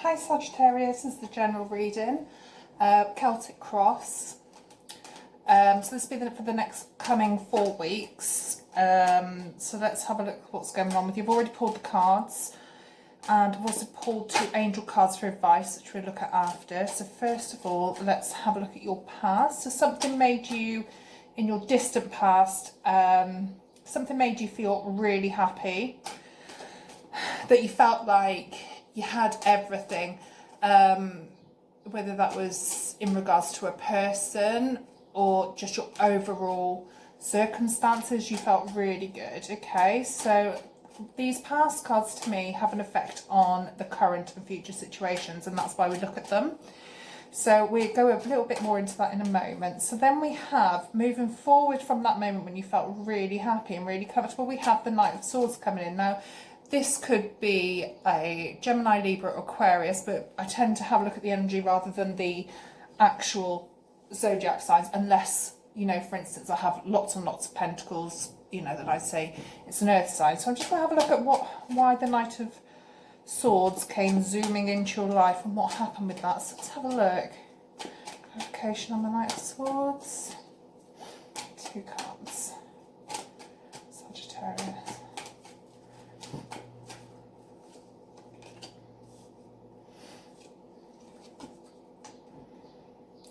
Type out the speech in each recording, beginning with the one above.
Hi Sagittarius, this is the general reading, Celtic Cross. So this will be for the next coming 4 weeks. So let's have a look at what's going on with you. You've already pulled the cards, and I've also pulled 2 angel cards for advice, which we'll look at after. So first of all, let's have a look at your past. So something made you, in your distant past, something made you feel really happy, that you felt like you had everything, whether that was in regards to a person or just your overall circumstances. You felt really good. Okay, so these past cards to me have an effect on the current and future situations, and that's why we look at them. So we'll go a little bit more into that in a moment. So then we have, moving forward from that moment when you felt really happy and really comfortable, we have the Knight of Swords coming in. Now, this could be a Gemini, Libra, or Aquarius, but I tend to have a look at the energy rather than the actual zodiac signs, unless, you know, for instance, I have lots and lots of pentacles, you know, that I say it's an earth sign. So I'm just going to have a look at why the Knight of Swords came zooming into your life and what happened with that. So let's have a look. Clarification on the Knight of Swords. 2 cards. Sagittarius.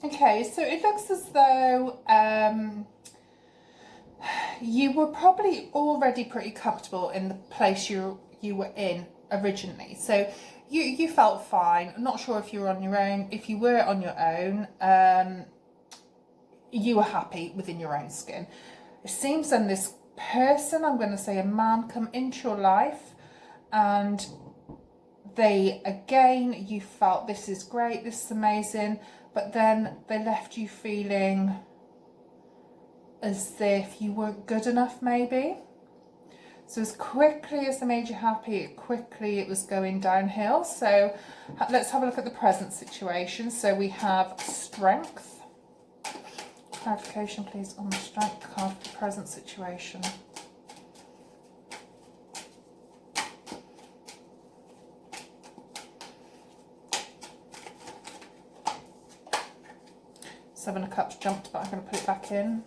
Okay, so it looks as though you were probably already pretty comfortable in the place you were in originally. So you felt fine. I'm not sure if you were on your own. If you were on your own, you were happy within your own skin. It seems then this person, I'm going to say a man, come into your life, and you felt this is great, this is amazing, but then they left you feeling as if you weren't good enough, maybe. So as quickly as they made you happy, quickly it was going downhill. So let's have a look at the present situation. So we have Strength. Clarification, please, on the Strength card for the present situation. Seven of Cups jumped, but I'm going to put it back in.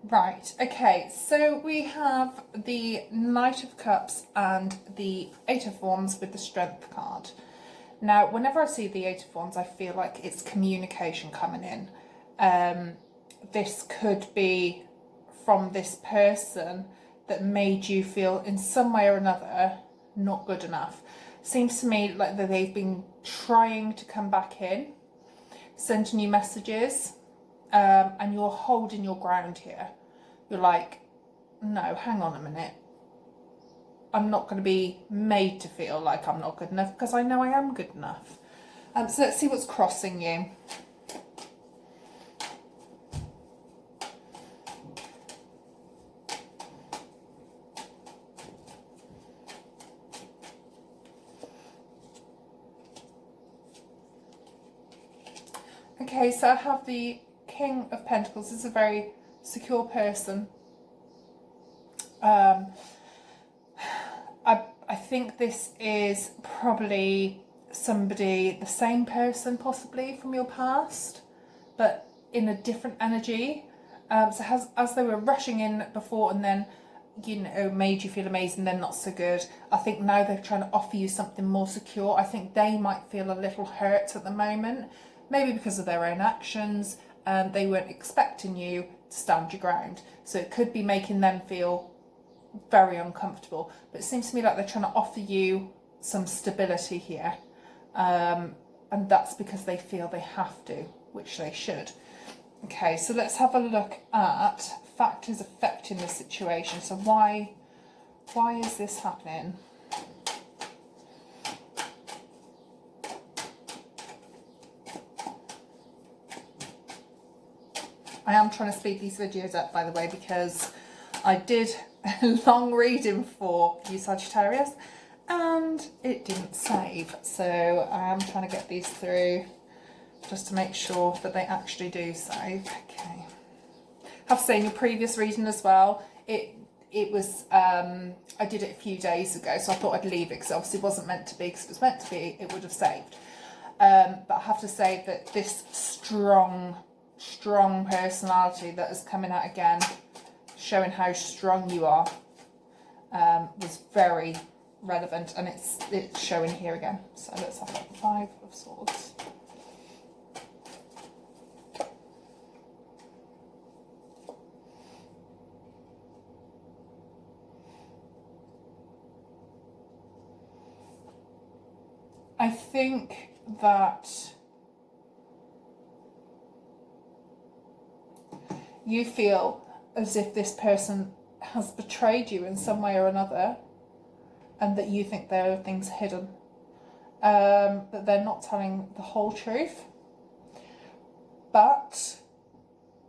Right, okay, so we have the Knight of Cups and the 8 of Wands with the Strength card. Now, whenever I see the 8 of Wands, I feel like it's communication coming in. This could be from this person that made you feel in some way or another not good enough. Seems to me like that they've been trying to come back in, sending you messages, and you're holding your ground here. You're like, no, hang on a minute. I'm not going to be made to feel like I'm not good enough, because I know I am good enough. So let's see what's crossing you. Okay, so I have the King of Pentacles. This is a very secure person. I think this is probably somebody, the same person possibly from your past, but in a different energy. So as they were rushing in before and then, you know, made you feel amazing, then not so good. I think now they're trying to offer you something more secure. I think they might feel a little hurt at the moment, maybe because of their own actions. They weren't expecting you to stand your ground. So it could be making them feel very uncomfortable. But it seems to me like they're trying to offer you some stability here. And that's because they feel they have to, which they should. Okay, so let's have a look at factors affecting the situation. So why is this happening? I am trying to speed these videos up, by the way, because I did a long reading for you, Sagittarius, and it didn't save. So I am trying to get these through just to make sure that they actually do save. Okay. have to say in your previous reading as well, it was, I did it a few days ago, so I thought I'd leave it because it obviously wasn't meant to be, because if it was meant to be, it would have saved. But I have to say that this strong personality that is coming out again, showing how strong you are, was very relevant, and it's showing here again. So let's have a 5 of Swords. I think that you feel as if this person has betrayed you in some way or another, and that you think there are things hidden, that they're not telling the whole truth. But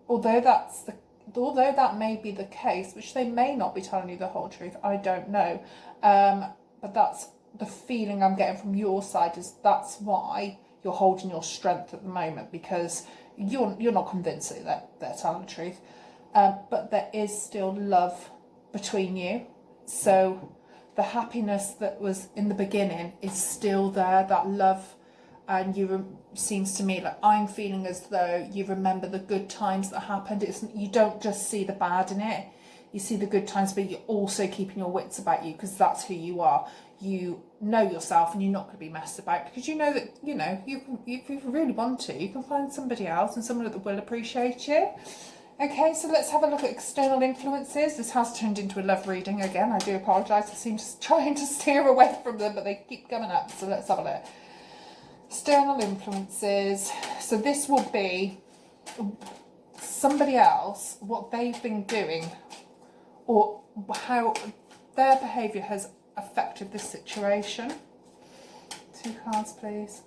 although that may be the case, which they may not be telling you the whole truth, I don't know, but that's the feeling I'm getting from your side, is that's why you're holding your strength at the moment, because you're not convinced that they're telling the truth, but there is still love between you. So the happiness that was in the beginning is still there, that love, and seems to me like I'm feeling as though you remember the good times that happened. You don't just see the bad in it, you see the good times, but you're also keeping your wits about you, because that's who you are. You know yourself, and you're not going to be messed about, because you know that, you know, if you really want to, you can find somebody else, and someone that will appreciate you. Okay, so let's have a look at external influences. This has turned into a love reading again. I do apologise. I seem to trying to steer away from them, but they keep coming up. So let's have a look. External influences. So this will be somebody else, what they've been doing, or how their behaviour has affected this situation. 2 cards, please.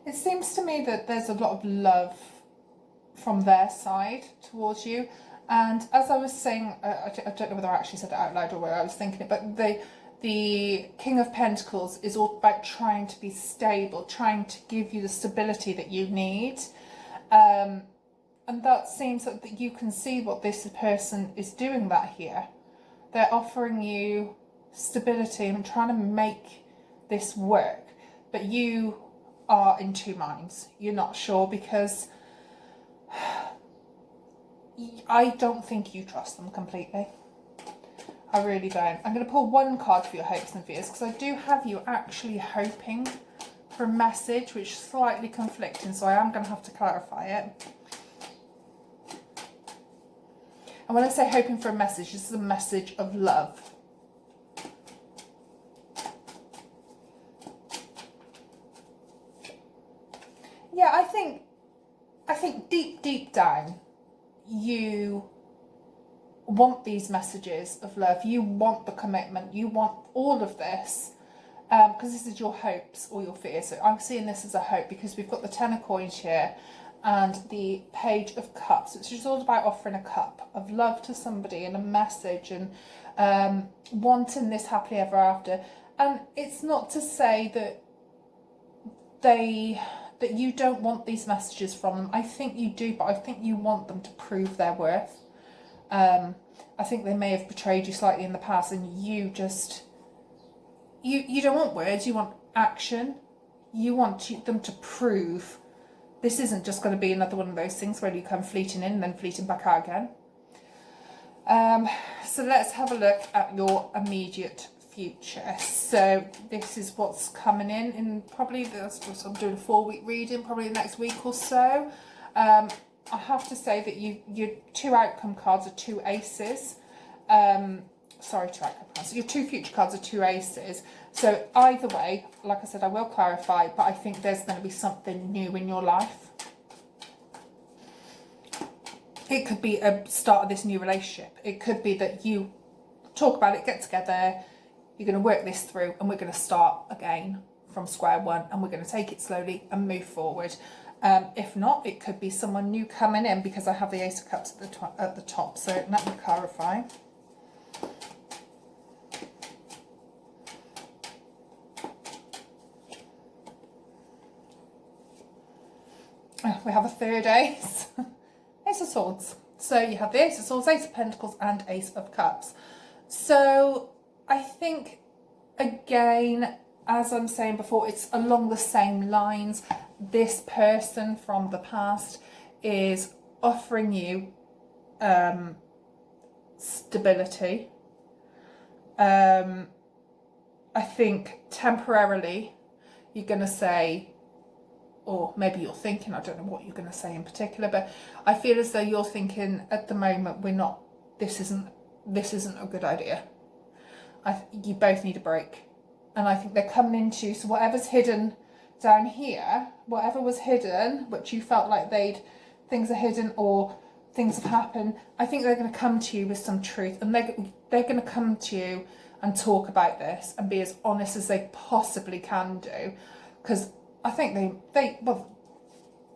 It seems to me that there's a lot of love from their side towards you, and as I was saying, I don't know whether I actually said it out loud or whether I was thinking it, but the King of Pentacles is all about trying to be stable, trying to give you the stability that you need, and that seems that you can see what this person is doing that here. They're offering you stability and trying to make this work, but you are in 2 minds. You're not sure, because I don't think you trust them completely. I really don't. I'm going to pull 1 card for your hopes and fears, because I do have you actually hoping for a message, which is slightly conflicting, so I am going to have to clarify it. And when I say hoping for a message, this is a message of love. Yeah, I think deep down, you want these messages of love. You want the commitment. You want all of this, because this is your hopes or your fears. So I'm seeing this as a hope, because we've got the 10 of coins here and the Page of Cups, which is all about offering a cup of love to somebody and a message, and wanting this happily ever after. And it's not to say that you don't want these messages from them. I think you do, but I think you want them to prove their worth. I think they may have betrayed you slightly in the past, and you just, you don't want words, you want action. You want them to prove this isn't just going to be another one of those things where you come fleeting in and then fleeting back out again. So let's have a look at your immediate future. So this is what's coming in probably, I'm doing a 4-week reading, probably the next week or so. I have to say that your 2 outcome cards are 2 aces. Sorry, 2 outcome cards. So your 2 future cards are 2 aces. So either way, like I said, I will clarify, but I think there's going to be something new in your life. It could be a start of this new relationship. It could be that you talk about it, get together, you're going to work this through, and we're going to start again from square one, and we're going to take it slowly and move forward. If not, it could be someone new coming in, because I have the Ace of Cups at the top. So let me clarify. we have a third ace, Ace of Swords. So you have the Ace of Swords, Ace of Pentacles and Ace of Cups. So I think, again, as I'm saying before, it's along the same lines. This person from the past is offering you stability. I think temporarily you're going to say, or maybe you're thinking, I don't know what you're going to say in particular, but I feel as though you're thinking at the moment, this isn't a good idea. You both need a break. And I think they're coming into you, so whatever's hidden down here, whatever was hidden, which you felt like things are hidden or things have happened, I think they're going to come to you with some truth, and they're going to come to you and talk about this and be as honest as they possibly can do, because I think they're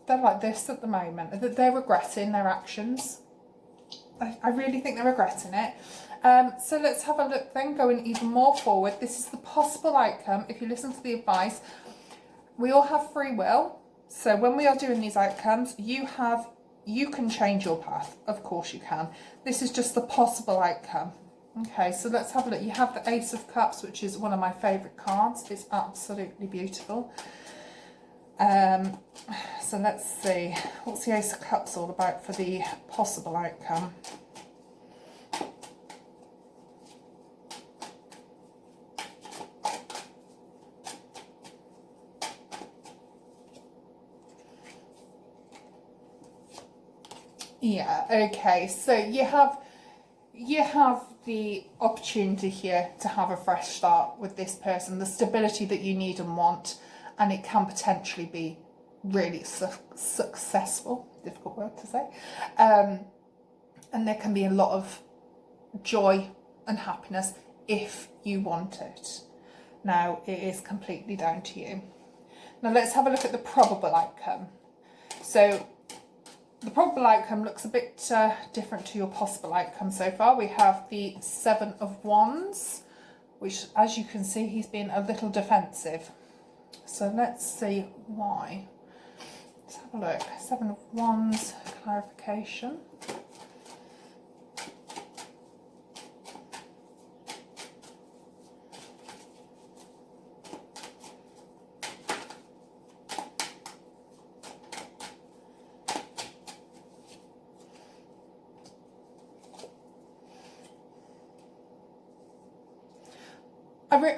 like this at the moment, that they're regretting their actions. I really think they're regretting it. So let's have a look then, going even more forward. This is the possible outcome. If you listen to the advice, we all have free will. So when we are doing these outcomes, you can change your path. Of course you can. This is just the possible outcome. Okay, so let's have a look. You have the Ace of Cups, which is one of my favourite cards. It's absolutely beautiful. So let's see, what's the Ace of Cups all about for the possible outcome? Yeah, okay, so you have the opportunity here to have a fresh start with this person, the stability that you need and want, and it can potentially be really successful, difficult word to say, and there can be a lot of joy and happiness if you want it. Now, it is completely down to you. Now let's have a look at the probable outcome. So the probable outcome looks a bit different to your possible outcome so far. We have the Seven of Wands, which, as you can see, he's been a little defensive. So let's see why. Let's have a look. Seven of Wands, clarification.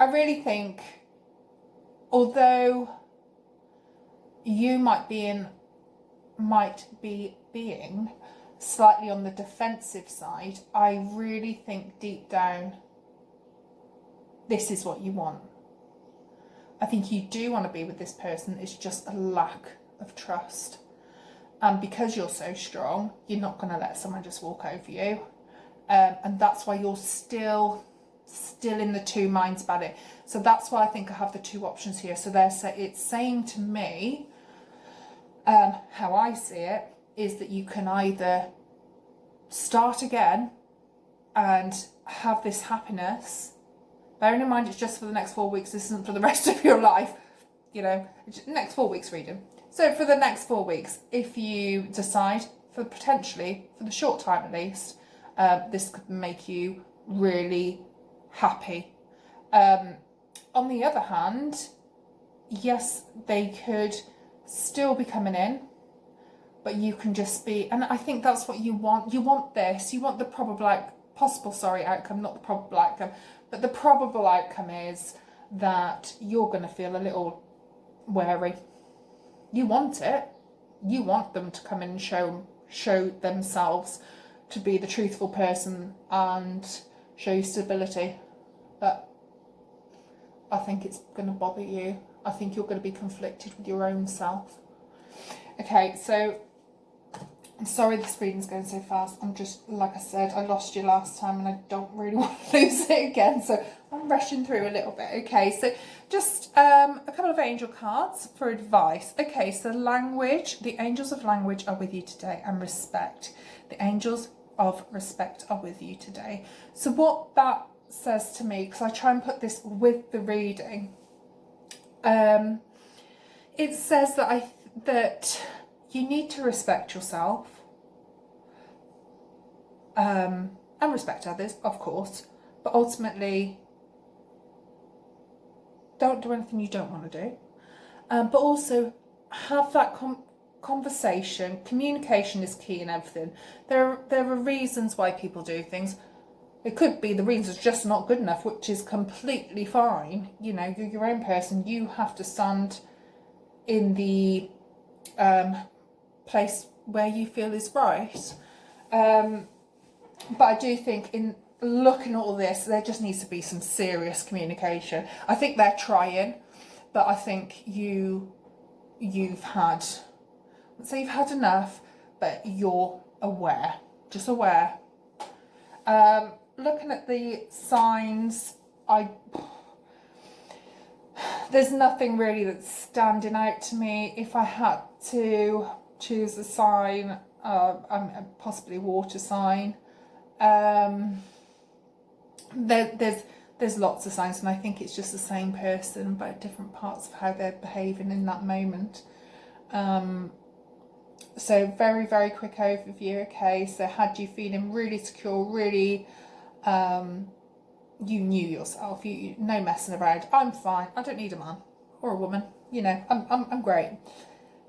I really think, although you might be being slightly on the defensive side, I really think deep down this is what you want. I think you do want to be with this person. It's just a lack of trust, and because you're so strong, you're not going to let someone just walk over you, and that's why you're still in the two minds about it. So that's why I think I have the two options here. So it's saying to me, how I see it, is that you can either start again and have this happiness, bearing in mind it's just for the next 4 weeks, this isn't for the rest of your life, you know, next 4 weeks reading. So for the next 4 weeks, if you decide, potentially for the short time at least, this could make you really happy. On the other hand, yes, they could still be coming in, but you can just be, and I think that's what you want. You want this, you want the possible outcome, not the probable outcome, but the probable outcome is that you're going to feel a little wary. You want it. You want them to come in and show themselves to be the truthful person and show you stability, but I think it's going to bother you. I think you're going to be conflicted with your own self. Okay, so I'm sorry this reading's going so fast. I'm just, like I said, I lost you last time and I don't really want to lose it again, so I'm rushing through a little bit. Okay, so just a couple of angel cards for advice. Okay, so language, the angels of language are with you today, and respect. The angels of respect are with you today. So what that says to me, because I try and put this with the reading, it says that you need to respect yourself, and respect others, of course, but ultimately don't do anything you don't want to do. But also have that conversation. Communication is key in everything. There are reasons why people do things. It could be the reasons just not good enough, which is completely fine. You know, you're your own person. You have to stand in the place where you feel is right. But I do think in looking at all this, there just needs to be some serious communication. I think they're trying, but I think you've had, let's say you've had enough, but you're aware, just aware. Looking at the signs, there's nothing really that's standing out to me. If I had to choose a sign, possibly water sign. There's lots of signs, and I think it's just the same person, but different parts of how they're behaving in that moment. So very, very quick overview. Okay, so had you feeling really secure, really, you knew yourself, you no messing around. I'm fine. I don't need a man or a woman. You know, I'm great.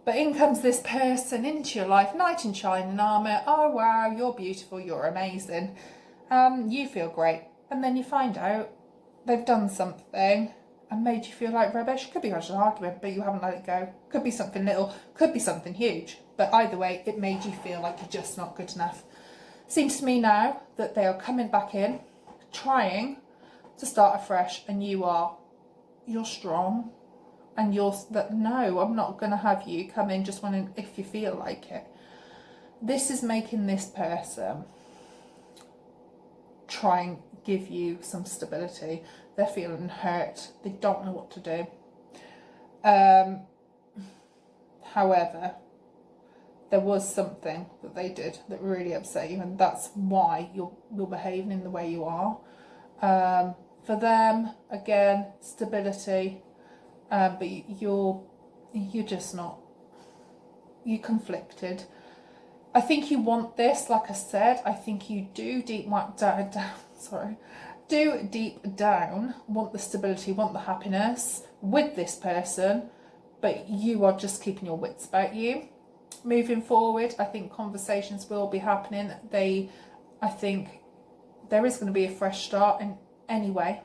But in comes this person into your life, knight in shining armour. Oh wow, you're beautiful, you're amazing. You feel great, and then you find out they've done something and made you feel like rubbish. Could be an argument, but you haven't let it go. Could be something little, could be something huge. But either way, it made you feel like you're just not good enough. Seems to me now that they are coming back in, trying to start afresh, and you're strong, and no, I'm not going to have you come in just wanting if you feel like it. This is making this person try and give you some stability. They're feeling hurt. They don't know what to do. However, there was something that they did that really upset you, and that's why you're behaving in the way you are. For them, again, stability, but you're just not. You're conflicted. I think you want this, like I said. I think you do deep down want the stability, want the happiness with this person, but you are just keeping your wits about you. Moving forward, I think conversations will be happening. I think there is going to be a fresh start in anyway.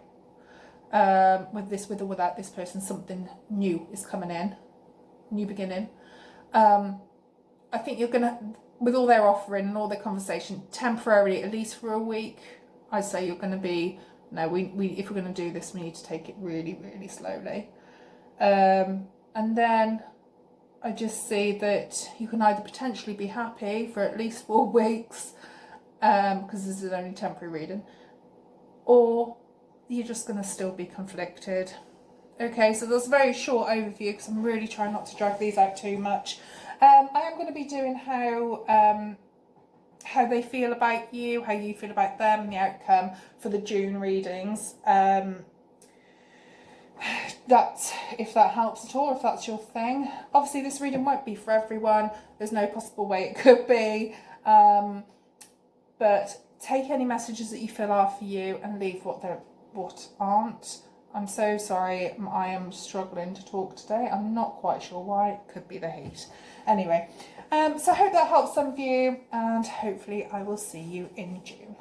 With or without this person, something new is coming in, new beginning. I think you're gonna, with all their offering and all their conversation, temporarily, at least for a week, I say you're going to be, no, we if we're going to do this, we need to take it really, really slowly. And then I just see that you can either potentially be happy for at least 4 weeks, because this is only temporary reading, or you're just going to still be conflicted. Okay, so that's a very short overview because I'm really trying not to drag these out too much. I am going to be doing how they feel about you, how you feel about them, and the outcome for the June readings. If that helps at all, if that's your thing. Obviously, this reading won't be for everyone. There's no possible way it could be. But take any messages that you feel are for you and leave what aren't. I'm so sorry, I am struggling to talk today. I'm not quite sure why. It could be the heat. Anyway, so I hope that helps some of you, and hopefully I will see you in June.